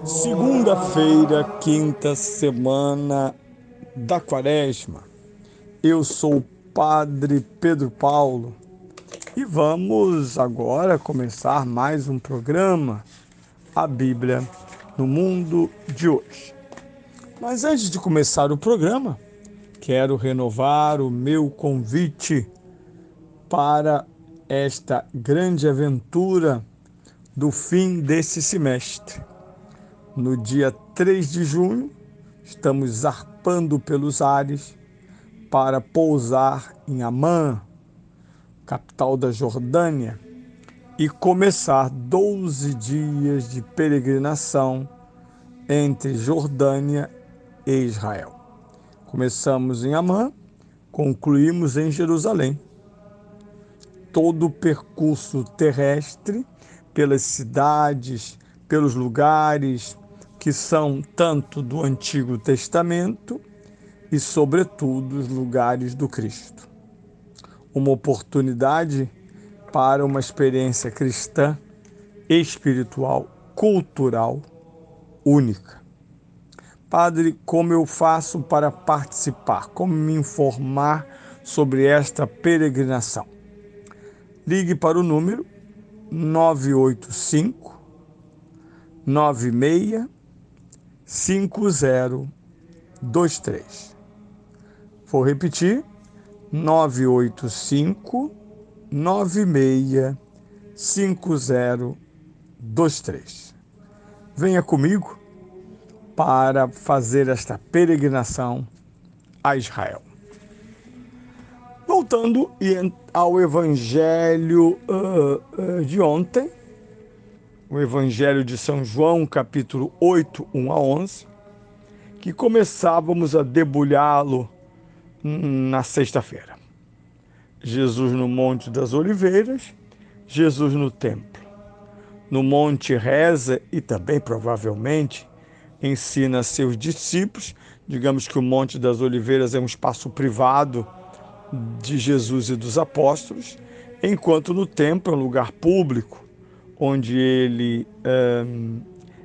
Segunda-feira, quinta semana da Quaresma. Eu sou o Padre Pedro Paulo e vamos agora começar mais um programa, a Bíblia no Mundo de hoje. Mas antes de começar o programa, quero renovar o meu convite para esta grande aventura do fim desse semestre. No dia 3 de junho, estamos zarpando pelos ares para pousar em Amã, capital da Jordânia, e começar 12 dias de peregrinação entre Jordânia e Israel. Começamos em Amã, concluímos em Jerusalém. Todo o percurso terrestre pelas cidades, pelos lugares que são tanto do Antigo Testamento e, sobretudo, os lugares do Cristo. Uma oportunidade para uma experiência cristã, espiritual, cultural, única. Padre, como eu faço para participar? Como me informar sobre esta peregrinação? Ligue para o número 985 96 5023. Vou repetir: 985 96 5023. Venha comigo para fazer esta peregrinação a Israel. Voltando ao Evangelho de ontem, o Evangelho de São João, capítulo 8, 1 a 11, que começávamos a debulhá-lo na sexta-feira. Jesus no Monte das Oliveiras, Jesus no templo. No monte reza e também provavelmente ensina a seus discípulos. Digamos que o Monte das Oliveiras é um espaço privado de Jesus e dos apóstolos, enquanto no templo é um lugar público, onde ele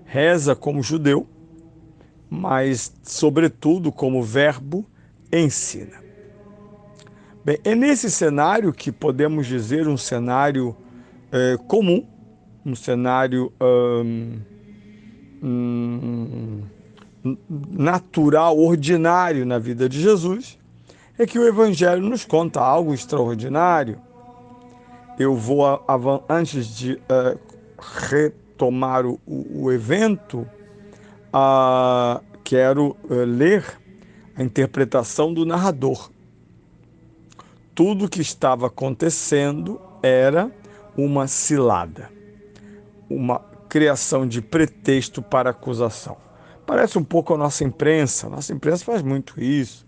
reza como judeu, mas, sobretudo, como verbo, ensina. Bem, é nesse cenário que podemos dizer um cenário comum, um cenário natural, ordinário na vida de Jesus, é que o Evangelho nos conta algo extraordinário. Eu vou, antes de retomar o evento, quero ler a interpretação do narrador. Tudo que estava acontecendo era uma cilada, uma criação de pretexto para acusação. Parece um pouco a nossa imprensa faz muito isso.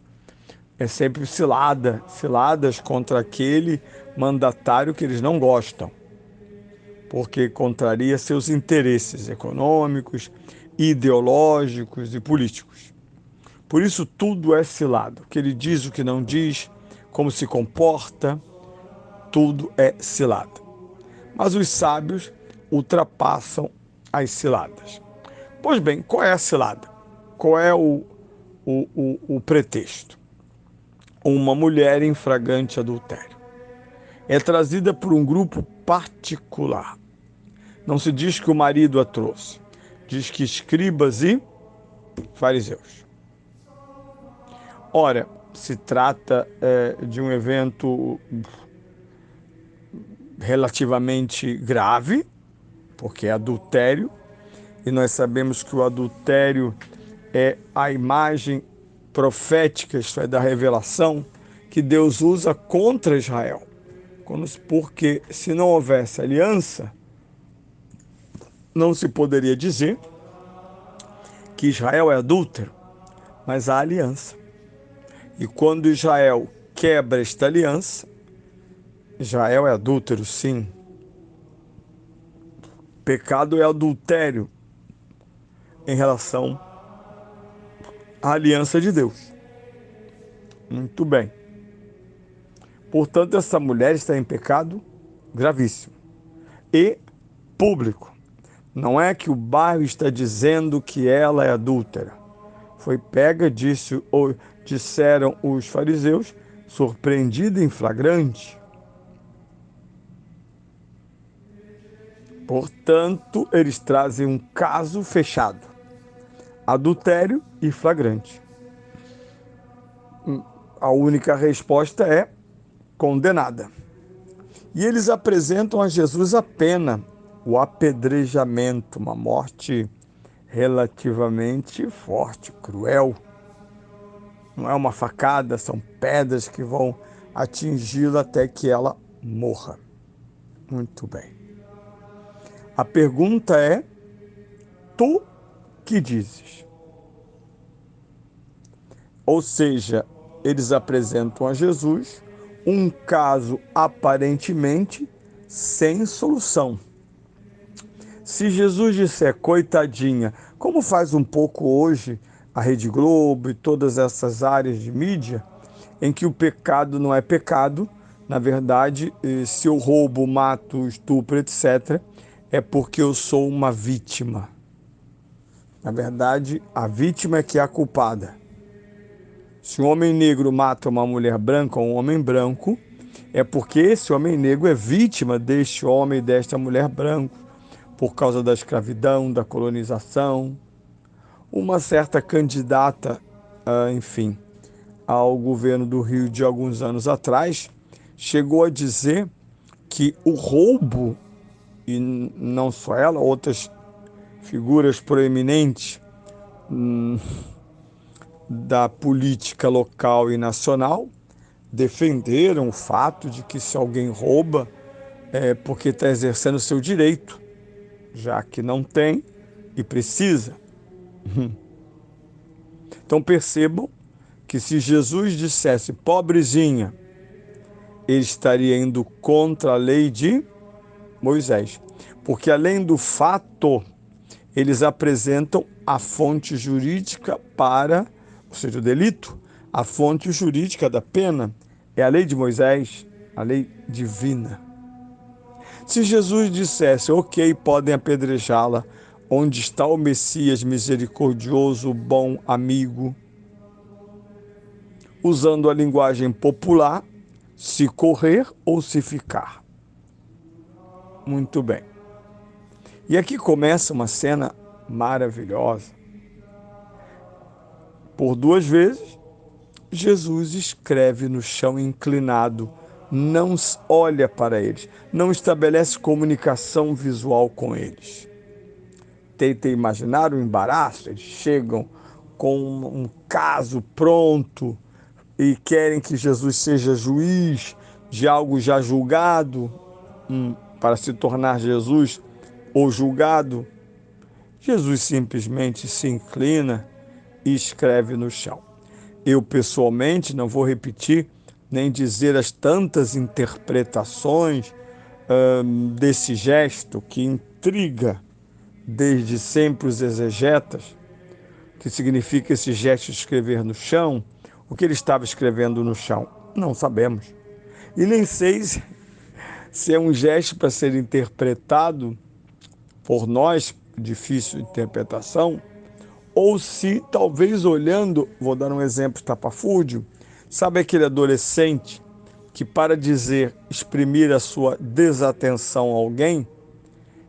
É sempre ciladas contra aquele mandatário que eles não gostam, porque contraria seus interesses econômicos, ideológicos e políticos. Por isso tudo é cilado. O que ele diz, o que não diz, como se comporta, tudo é cilado. Mas os sábios ultrapassam as ciladas. Pois bem, qual é a cilada? Qual é o pretexto? Uma mulher em flagrante adultério. É trazida por um grupo particular. Não se diz que o marido a trouxe. Diz que escribas e fariseus. Ora, se trata de um evento relativamente grave, porque é adultério, e nós sabemos que o adultério é a imagem profética, isto é, da revelação, que Deus usa contra Israel. Porque se não houvesse aliança, não se poderia dizer que Israel é adúltero, mas há aliança. E quando Israel quebra esta aliança, Israel é adúltero, sim. Pecado é adultério em relação à aliança de Deus. Muito bem. Portanto, essa mulher está em pecado gravíssimo e público. Não é que o bairro está dizendo que ela é adúltera. Foi pega, disseram os fariseus, surpreendida em flagrante. Portanto, eles trazem um caso fechado, adultério e flagrante. A única resposta é condenada. E eles apresentam a Jesus a pena, o apedrejamento, uma morte relativamente forte, cruel. Não é uma facada, são pedras que vão atingi-la até que ela morra. Muito bem. A pergunta é: tu que dizes? Ou seja, eles apresentam a Jesus um caso aparentemente sem solução. Se Jesus disser coitadinha, como faz um pouco hoje a Rede Globo e todas essas áreas de mídia, em que o pecado não é pecado, na verdade, se eu roubo, mato, estupro, etc., é porque eu sou uma vítima. Na verdade, a vítima é que é a culpada. Se um homem negro mata uma mulher branca ou um homem branco, é porque esse homem negro é vítima deste homem e desta mulher branca, por causa da escravidão, da colonização. Uma certa candidata, enfim, ao governo do Rio de alguns anos atrás, chegou a dizer que o roubo, e não só ela, outras figuras proeminentes da política local e nacional, defenderam o fato de que se alguém rouba é porque está exercendo o seu direito, já que não tem e precisa. Então percebam que se Jesus dissesse pobrezinha, ele estaria indo contra a lei de Moisés. Porque além do fato, eles apresentam a fonte jurídica para, ou seja, o delito, a fonte jurídica da pena é a lei de Moisés, a lei divina. Se Jesus dissesse, ok, podem apedrejá-la, onde está o Messias misericordioso, bom amigo? Usando a linguagem popular, se correr ou se ficar. Muito bem. E aqui começa uma cena maravilhosa. Por duas vezes, Jesus escreve no chão inclinado, não olha para eles, não estabelece comunicação visual com eles. Tenta imaginar o embaraço, eles chegam com um caso pronto e querem que Jesus seja juiz de algo já julgado, para se tornar Jesus o julgado. Jesus simplesmente se inclina e escreve no chão. Eu, pessoalmente, não vou repetir nem dizer as tantas interpretações desse gesto que intriga desde sempre os exegetas, que significa esse gesto de escrever no chão. O que ele estava escrevendo no chão? Não sabemos. E nem sei se é um gesto para ser interpretado por nós, difícil interpretação, ou se talvez olhando, vou dar um exemplo estapafúrdio, sabe aquele adolescente que para dizer, exprimir a sua desatenção a alguém,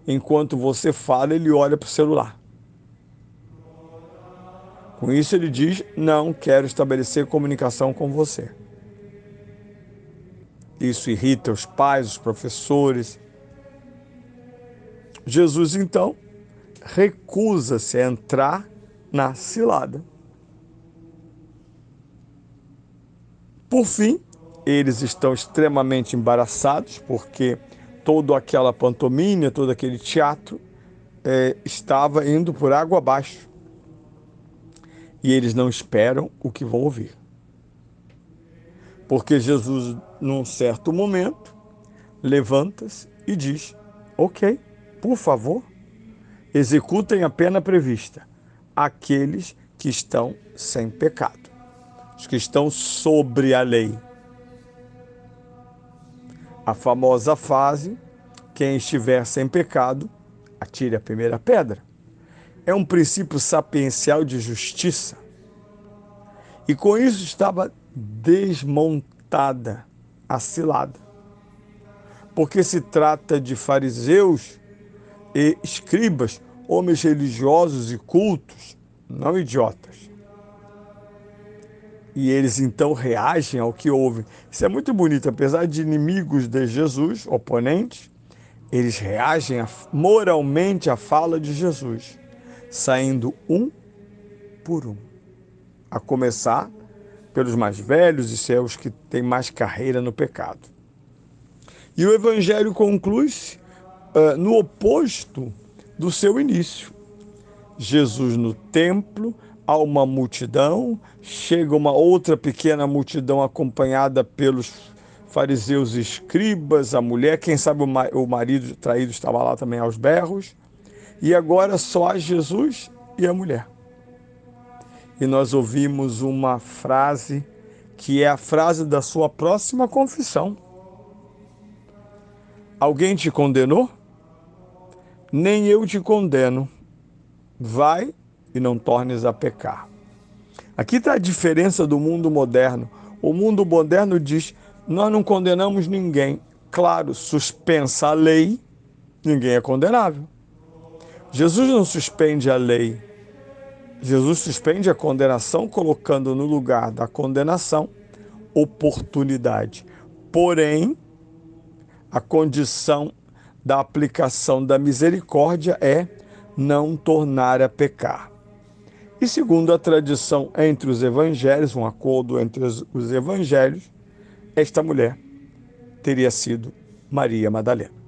enquanto você fala, ele olha para o celular. Com isso ele diz, não quero estabelecer comunicação com você. Isso irrita os pais, os professores. Jesus, então, recusa-se a entrar na cilada. Por fim, eles estão extremamente embaraçados, porque toda aquela pantomima, todo aquele teatro estava indo por água abaixo. e eles não esperam o que vão ouvir. Porque Jesus, num certo momento, levanta-se e diz: ok, por favor, executem a pena prevista aqueles que estão sem pecado, os que estão sobre a lei. A famosa frase: quem estiver sem pecado, atire a primeira pedra. É um princípio sapiencial de justiça. E com isso estava desmontada a cilada. Porque se trata de fariseus e escribas, homens religiosos e cultos, não idiotas. E eles então reagem ao que ouvem. Isso é muito bonito, apesar de inimigos de Jesus, oponentes, eles reagem moralmente à fala de Jesus, saindo um por um. A começar pelos mais velhos e seus que têm mais carreira no pecado. E o evangelho conclui-se no oposto do seu início. Jesus no templo, há uma multidão, chega uma outra pequena multidão acompanhada pelos fariseus e escribas, a mulher, quem sabe o marido traído estava lá também aos berros, e agora só há Jesus e a mulher. E nós ouvimos uma frase que é a frase da sua próxima confissão. Alguém te condenou? Nem eu te condeno. Vai e não tornes a pecar. Aqui está a diferença do mundo moderno. O mundo moderno diz: nós não condenamos ninguém. Claro, suspensa a lei, ninguém é condenável. Jesus não suspende a lei. Jesus suspende a condenação, colocando no lugar da condenação oportunidade. Porém, a condição da aplicação da misericórdia é não tornar a pecar. E segundo a tradição entre os evangelhos, um acordo entre os evangelhos, esta mulher teria sido Maria Madalena.